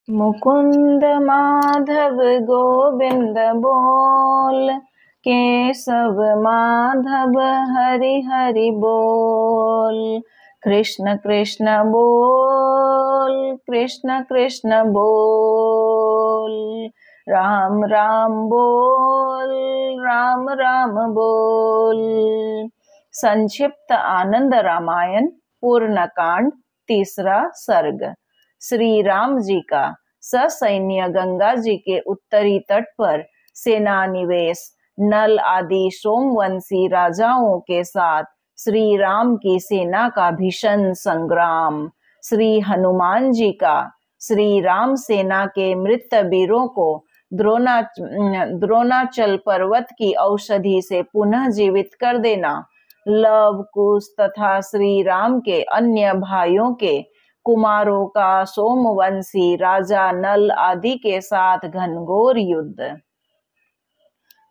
मुकुंद माधव गोविंद बोल, केशव माधव हरि हरि बोल। कृष्ण कृष्ण बोल, कृष्ण कृष्ण बोल। राम राम बोल, राम राम बोल। संक्षिप्त आनंद रामायण पूर्ण कांड, तीसरा सर्ग। श्री राम जी का ससैन्य गंगा जी के उत्तरी तट पर सेना निवेश, नल आदि सोमवंशी राजाओं के साथ श्री राम की सेना का भीषण संग्राम। श्री हनुमान जी का श्री राम सेना के मृत वीरों को द्रोणाचल पर्वत की औषधि से पुनः जीवित कर देना, लव कुश तथा श्री राम के अन्य भाइयों के कुमारों का सोमवंशी राजा नल आदि के साथ घनघोर युद्ध।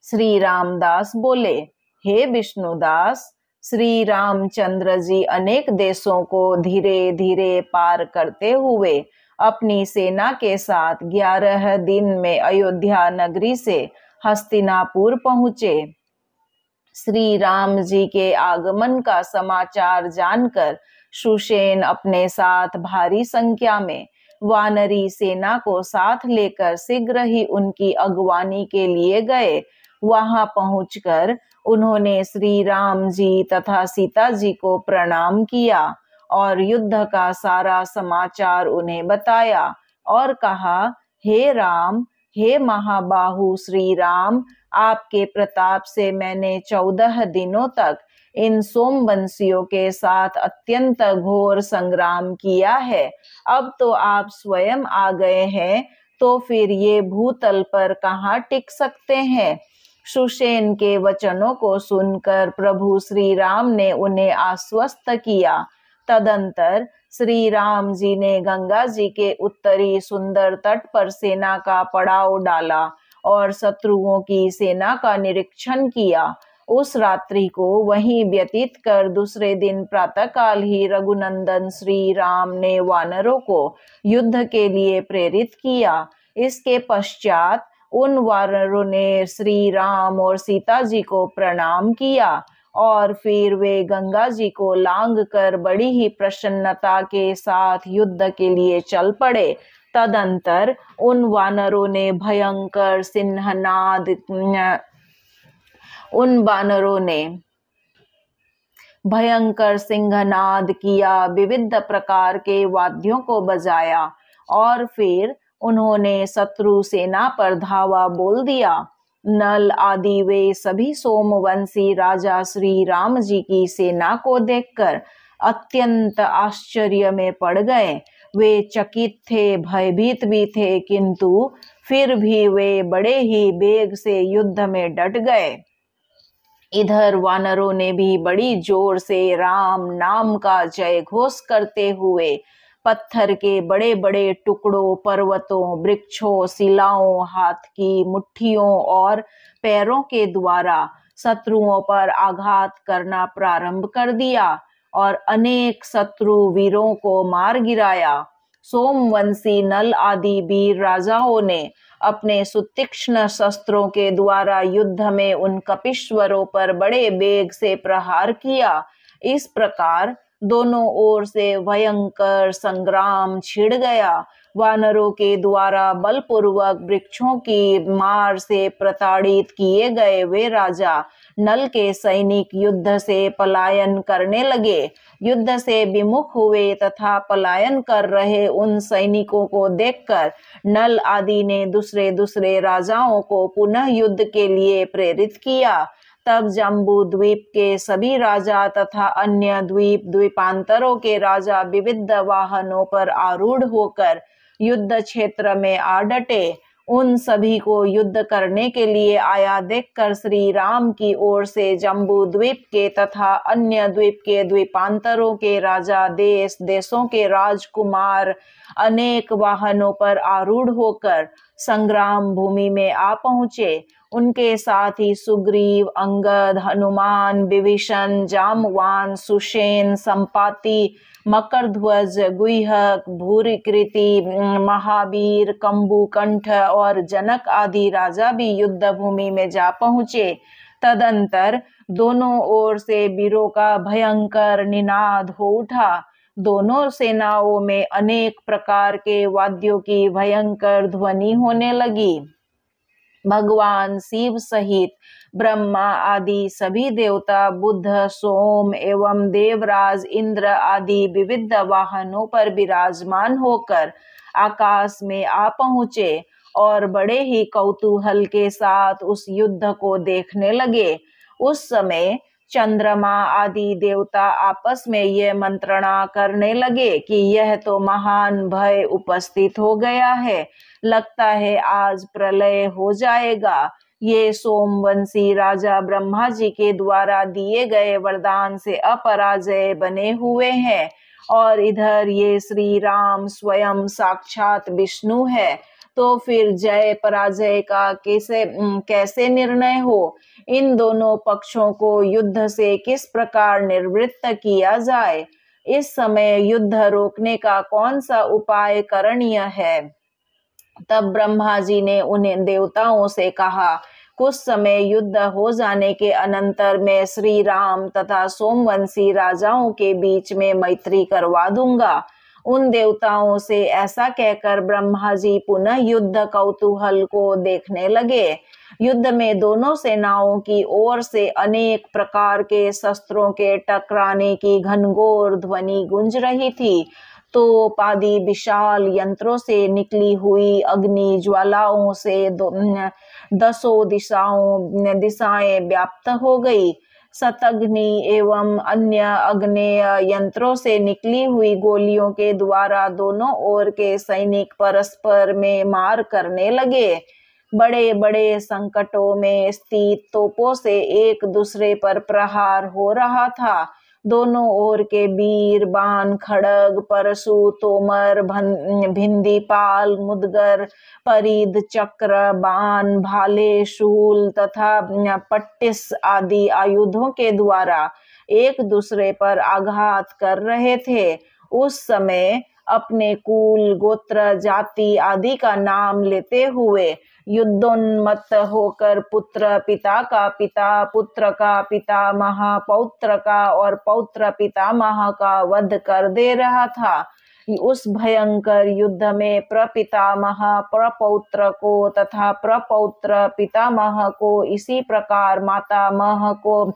श्री रामदास बोले, हे विष्णुदास, श्री रामचंद्र जी अनेक देशों को धीरे धीरे पार करते हुए अपनी सेना के साथ 11 दिन में अयोध्या नगरी से हस्तिनापुर पहुंचे। श्री राम जी के आगमन का समाचार जानकर सुषेण अपने साथ भारी संख्या में वानरी सेना को साथ लेकर शीघ्र ही उनकी अगवानी के लिए गए। वहां पहुंचकर उन्होंने श्री राम जी तथा सीता जी को प्रणाम किया और युद्ध का सारा समाचार उन्हें बताया और कहा, हे राम, हे महाबाहु श्री राम, आपके प्रताप से मैंने 14 दिनों तक इन सोमवंशियों के साथ अत्यंत घोर संग्राम किया है। अब तो आप स्वयं आ गए हैं, तो फिर ये भूतल पर कहाँ टिक सकते हैं। सुषेण के वचनों को सुनकर प्रभु श्री राम ने उन्हें आश्वस्त किया। तदंतर श्री राम जी ने गंगा जी के उत्तरी सुंदर तट पर सेना का पड़ाव डाला और शत्रुओं की सेना का निरीक्षण किया। उस रात्रि को वहीं व्यतीत कर दूसरे दिन प्रातःकाल ही रघुनंदन श्री राम ने वानरों को युद्ध के लिए प्रेरित किया। इसके पश्चात उन वानरों ने श्री राम और सीता जी को प्रणाम किया और फिर वे गंगा जी को लांग कर बड़ी ही प्रसन्नता के साथ युद्ध के लिए चल पड़े। तदंतर उन वानरों ने भयंकर सिंहनाद किया, विविध प्रकार के वाद्यों को बजाया और फिर उन्होंने शत्रु सेना पर धावा बोल दिया। नल आदि वे सभी सोमवंशी राजा श्री राम जी की सेना को देखकर अत्यंत आश्चर्य में पड़ गए। वे चकित थे, भयभीत भी थे, किंतु फिर भी वे बड़े ही वेग से युद्ध में डट गए। इधर वानरों ने भी बड़ी जोर से राम नाम का जय घोष करते हुए पत्थर के बड़े बड़े टुकड़ों, पर्वतों, वृक्षों, शिलाओं, हाथ की मुट्ठियों और पैरों के द्वारा शत्रुओं पर आघात करना प्रारंभ कर दिया और अनेक शत्रु वीरों को मार गिराया। सोमवंशी नल आदि वीर राजाओं ने अपने सुतीक्ष्ण शस्त्रों के द्वारा युद्ध में उन कपीश्वरों पर बड़े वेग से प्रहार किया। इस प्रकार दोनों ओर से भयंकर संग्राम छिड़ गया। वानरों के द्वारा बलपूर्वक वृक्षों की मार से प्रताड़ित किए गए वे राजा नल के सैनिक युद्ध से पलायन करने लगे। युद्ध से विमुख हुए तथा पलायन कर रहे उन सैनिकों को देखकर नल आदि ने दूसरे दूसरे राजाओं को पुनः युद्ध के लिए प्रेरित किया। तब जम्बू द्वीप के सभी राजा तथा अन्य द्वीपांतरों के राजा विविध वाहनों पर आरूढ़ होकर युद्ध क्षेत्र में आ डटे। उन सभी को युद्ध करने के लिए आया देखकर श्री राम की ओर से जम्बू द्वीप के तथा अन्य द्वीप के द्वीपांतरों के राजा, देश देशों के राजकुमार अनेक वाहनों पर आरूढ़ होकर संग्राम भूमि में आ पहुंचे। उनके साथ ही सुग्रीव, अंगद, हनुमान, विभीषण, जामवान, सुषेण, संपाति, मकरध्वज, गुह्यक, भूरिकृति, महावीर, कंबुकंठ और जनक आदि राजा भी युद्ध भूमि में जा पहुंचे। तदंतर दोनों ओर से वीरों का भयंकर निनाद हो उठा। दोनों सेनाओं में अनेक प्रकार के वाद्यों की भयंकर ध्वनि होने लगी। भगवान शिव सहित ब्रह्मा आदि सभी देवता, बुध, सोम एवं देवराज इंद्र आदि विविध वाहनों पर विराजमान होकर आकाश में आ पहुंचे और बड़े ही कौतूहल के साथ उस युद्ध को देखने लगे। उस समय चंद्रमा आदि देवता आपस में यह मंत्रणा करने लगे कि यह तो महान भय उपस्थित हो गया है, लगता है आज प्रलय हो जाएगा। ये सोमवंशी राजा ब्रह्मा जी के द्वारा दिए गए वरदान से अपराजय बने हुए हैं और इधर ये श्री राम स्वयं साक्षात विष्णु है, तो फिर जय पराजय का कैसे निर्णय हो? इन दोनों पक्षों को युद्ध से किस प्रकार निवृत्त किया जाए? इस समय युद्ध रोकने का कौन सा उपाय करणीय है? तब ब्रह्मा जी ने उन्हें देवताओं से कहा, कुछ समय युद्ध हो जाने के अनंतर मैं श्री राम तथा सोमवंशी राजाओं के बीच में मैत्री करवा दूंगा। उन देवताओं से ऐसा कहकर ब्रह्मा जी पुनः युद्ध कौतूहल को देखने लगे। युद्ध में दोनों सेनाओं की ओर से अनेक प्रकार के शस्त्रों के टकराने की घनघोर ध्वनि गूंज रही थी। तोप आदि विशाल यंत्रों से निकली हुई अग्नि ज्वालाओं से दसों दिशाएं व्याप्त हो गई। शतघ्नि एवं अन्य अग्नेय यंत्रों से निकली हुई गोलियों के द्वारा दोनों ओर के सैनिक परस्पर में मार करने लगे। बड़े बड़े संकटों में स्थित तोपों से एक दूसरे पर प्रहार हो रहा था। दोनों ओर के वीर बाण, खड़ग, परशु, तोमर, भिंदीपाल, मुदगर, परिध, चक्र, बाण, भाले, शूल तथा पट्टिस आदि आयुधों के द्वारा एक दूसरे पर आघात कर रहे थे। उस समय अपने कुल, गोत्र, जाति आदि का नाम लेते हुए युद्धोन्मत्त होकर पुत्र पिता का पिता, पुत्र का पितामह, पौत्र का और पौत्र पितामह का वध कर दे रहा था। उस भयंकर युद्ध में प्रपितामह प्रपौत्र को तथा प्रपौत्र पितामह को, इसी प्रकार मातामह को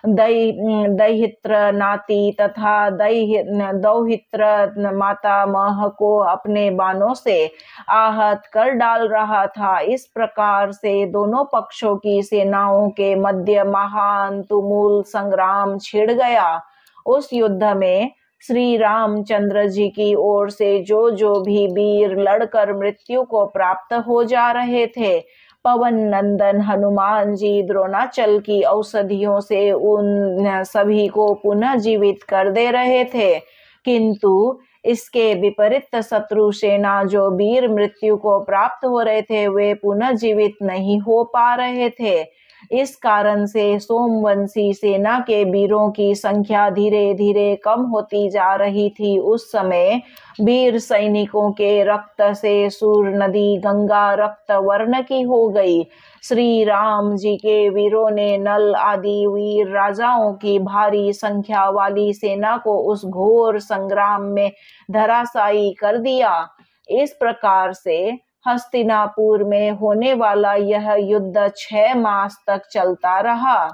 दैहित्र नाती तथा दौहित्र मातामह को अपने बाणों से आहत कर डाल रहा था। इस प्रकार से दोनों पक्षों की सेनाओं के मध्य महान तुमुल संग्राम छिड़ गया। उस युद्ध में श्री रामचंद्र जी की ओर से जो भी वीर लड़कर मृत्यु को प्राप्त हो जा रहे थे, पवन नंदन हनुमान जी द्रोणाचल की औषधियों से उन सभी को पुनः जीवित कर दे रहे थे। किंतु इसके विपरीत शत्रु सेना जो वीर मृत्यु को प्राप्त हो रहे थे, वे पुनः जीवित नहीं हो पा रहे थे। इस कारण से सोमवंशी सेना के वीरों की संख्या धीरे धीरे कम होती जा रही थी। उस समय वीर सैनिकों के रक्त से सूर नदी गंगा रक्त वर्ण की हो गई। श्री राम जी के वीरों ने नल आदि वीर राजाओं की भारी संख्या वाली सेना को उस घोर संग्राम में धराशायी कर दिया। इस प्रकार से हस्तिनापुर में होने वाला यह युद्ध 6 मास तक चलता रहा।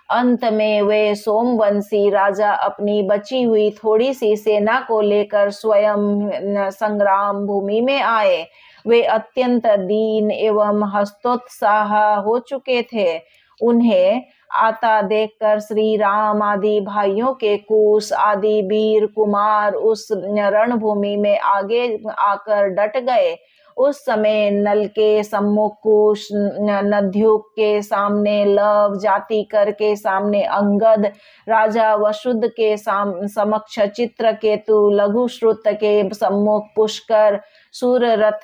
अंत में वे सोमवंशी राजा अपनी बची हुई थोड़ी सी सेना को लेकर स्वयं संग्राम भूमि में आए। वे अत्यंत दीन एवं हतोत्साह हो चुके थे। उन्हें आता देखकर श्री राम आदि भाइयों के कुश आदि वीर कुमार उस रणभूमि में आगे आकर डट गए। उस समय नल के सम्मुख कुश, नद्युक के सामने लव, जातिकर के सामने अंगद, राजा वसुद के समक्ष चित्रकेतु, लघुश्रुत के सम्मुख पुष्कर, सूरत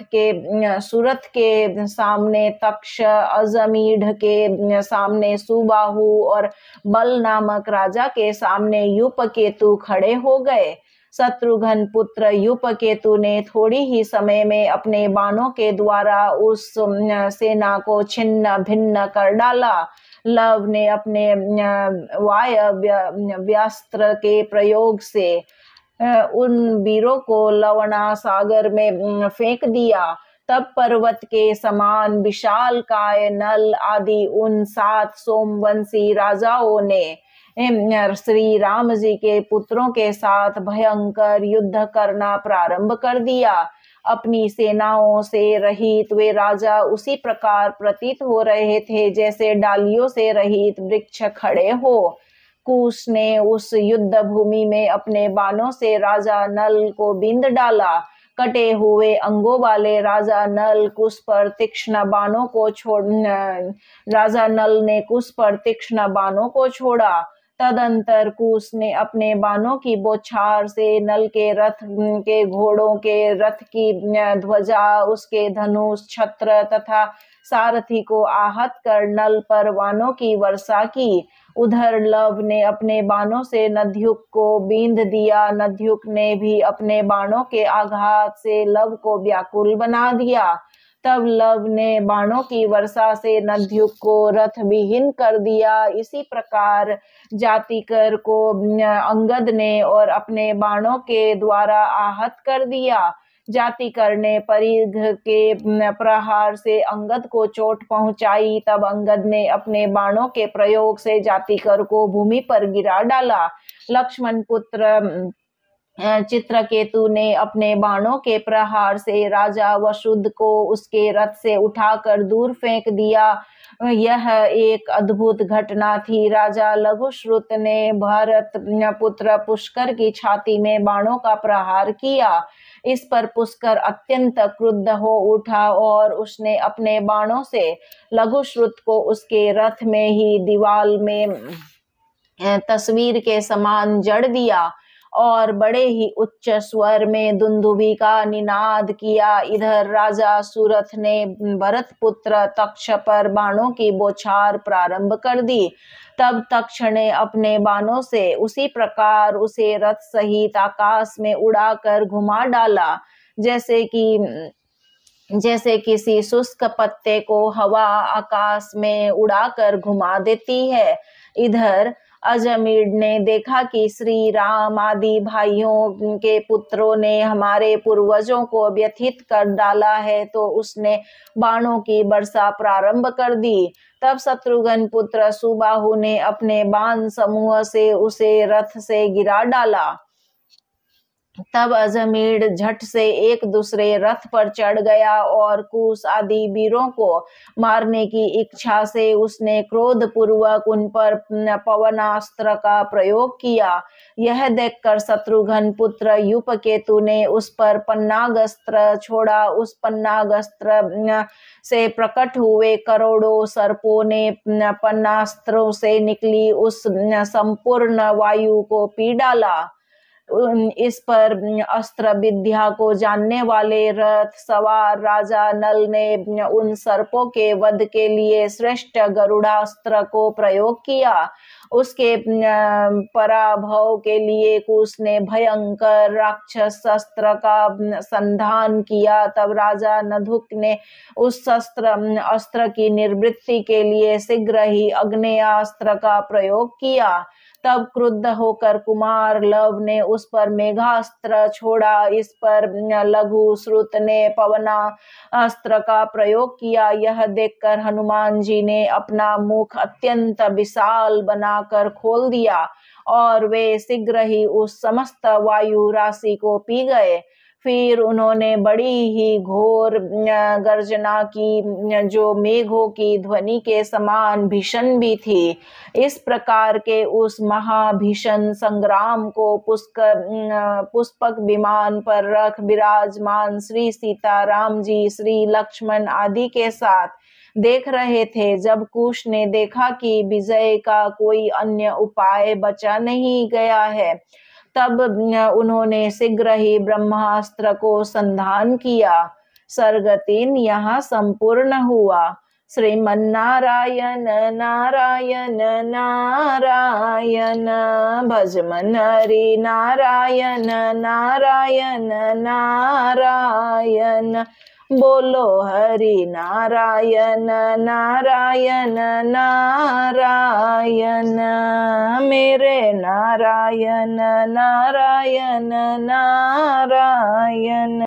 के सामने तक्ष, अजमीढ़ के सामने सुबाहु और बल नामक राजा के सामने यूपकेतु खड़े हो गए। शत्रुघ्न पुत्र यूपकेतु ने थोड़ी ही समय में अपने बाणों के द्वारा उस सेना को छिन्न भिन्न कर डाला। लव ने अपने वायव्यास्त्र के प्रयोग से उन वीरों को लवणा सागर में फेंक दिया। तब पर्वत के समान विशालकाय नल आदि उन 7 सोमवंशी राजाओं ने श्री राम जी के पुत्रों के साथ भयंकर युद्ध करना प्रारंभ कर दिया। अपनी सेनाओं से रहित वे राजा उसी प्रकार प्रतीत हो रहे थे जैसे डालियों से रहित वृक्ष खड़े हो। कुश ने उस युद्ध भूमि में अपने बाणों से राजा नल को बींध डाला। कटे हुए अंगों वाले राजा नल ने कुश पर तीक्ष्ण बाणों को छोड़ा। तदंतर कुश ने अपने बाणों की बौछार से नल के रथ के घोड़ों के रथ की ध्वजा, उसके धनुष, छत्र तथा सारथी को आहत कर नल पर बाणों की वर्षा की। उधर लव ने अपने बाणों से नद्युक को बींध दिया। नद्युक ने भी अपने बाणों के आघात से लव को व्याकुल बना दिया। तब लव ने बाणों की वर्षा से नद्युक को रथ विहीन कर दिया। इसी प्रकार जातिकर को अंगद ने और अपने बाणों के द्वारा आहत कर दिया। जातिकर ने परिघ के प्रहार से अंगद को चोट पहुंचाई। तब अंगद ने अपने बाणों के प्रयोग से जातिकर को भूमि पर गिरा डाला। लक्ष्मण पुत्र चित्रकेतु ने अपने बाणों के प्रहार से राजा वसुद को उसके रथ से उठाकर दूर फेंक दिया। यह एक अद्भुत घटना थी। राजा लघुश्रुत ने भरत पुत्र पुष्कर की छाती में बाणों का प्रहार किया। इस पर पुष्कर अत्यंत क्रुद्ध हो उठा और उसने अपने बाणों से लघुश्रुत को उसके रथ में ही दीवाल में तस्वीर के समान जड़ दिया और बड़े ही उच्च स्वर में दुंदुभी का निनाद किया। इधर राजा सूरथ ने भरत पुत्र तक्ष पर बाणों की बौछार प्रारंभ कर दी। तब तक्ष ने अपने बाणों से उसी प्रकार उसे रथ सहित आकाश में उड़ाकर घुमा डाला जैसे किसी शुष्क पत्ते को हवा आकाश में उड़ाकर घुमा देती है। इधर अजमीढ़ ने देखा कि श्री राम आदि भाइयों के पुत्रों ने हमारे पूर्वजों को व्यथित कर डाला है, तो उसने बाणों की वर्षा प्रारंभ कर दी। तब शत्रुघ्न पुत्र सुबाहु ने अपने बाण समूह से उसे रथ से गिरा डाला। तब अजमीढ़ झट से एक दूसरे रथ पर चढ़ गया और कुश आदि वीरों को मारने की इच्छा से उसने क्रोध पूर्वक उन पर पवनास्त्र का प्रयोग किया। यह देखकर शत्रुघ्न पुत्र यूपकेतु ने उस पर पन्नागस्त्र छोड़ा। उस पन्नागस्त्र से प्रकट हुए करोड़ों सर्पों ने पन्नास्त्रों से निकली उस संपूर्ण वायु को पी डाला। इस पर अस्त्र विद्या को जानने वाले रथ सवार राजा नल ने उन सर्पों के वध के लिए श्रेष्ठ गरुड़ास्त्र को प्रयोग किया। उसके पराभव के लिए कुश ने भयंकर राक्षस शस्त्र का संधान किया। तब राजा नधुक ने उस अस्त्र की निवृत्ति के लिए शीघ्र ही अग्नेयास्त्र का प्रयोग किया। तब क्रुद्ध होकर कुमार लव ने उस पर मेघास्त्र छोड़ा। इस पर लघु श्रुत ने पवनास्त्र का प्रयोग किया। यह देखकर हनुमान जी ने अपना मुख अत्यंत विशाल बनाकर खोल दिया और वे शीघ्र ही उस समस्त वायु राशि को पी गए। फिर उन्होंने बड़ी ही घोर गर्जना की, जो मेघों की ध्वनि के समान भीषण भी थी। इस प्रकार के उस महाभीषण संग्राम को पुष्पक विमान पर रख विराजमान श्री सीता राम जी, श्री लक्ष्मण आदि के साथ देख रहे थे। जब कुश ने देखा कि विजय का कोई अन्य उपाय बचा नहीं गया है, तब उन्होंने शीघ्र ही ब्रह्मास्त्र को संधान किया। सर्ग 3 यहाँ संपूर्ण हुआ। श्रीमन्नारायण नारायण नारायण, भजमन हरि नारायण नारायण नारायण, बोलो हरि नारायण नारायण नारायण, मेरे नारायण नारायण नारायण।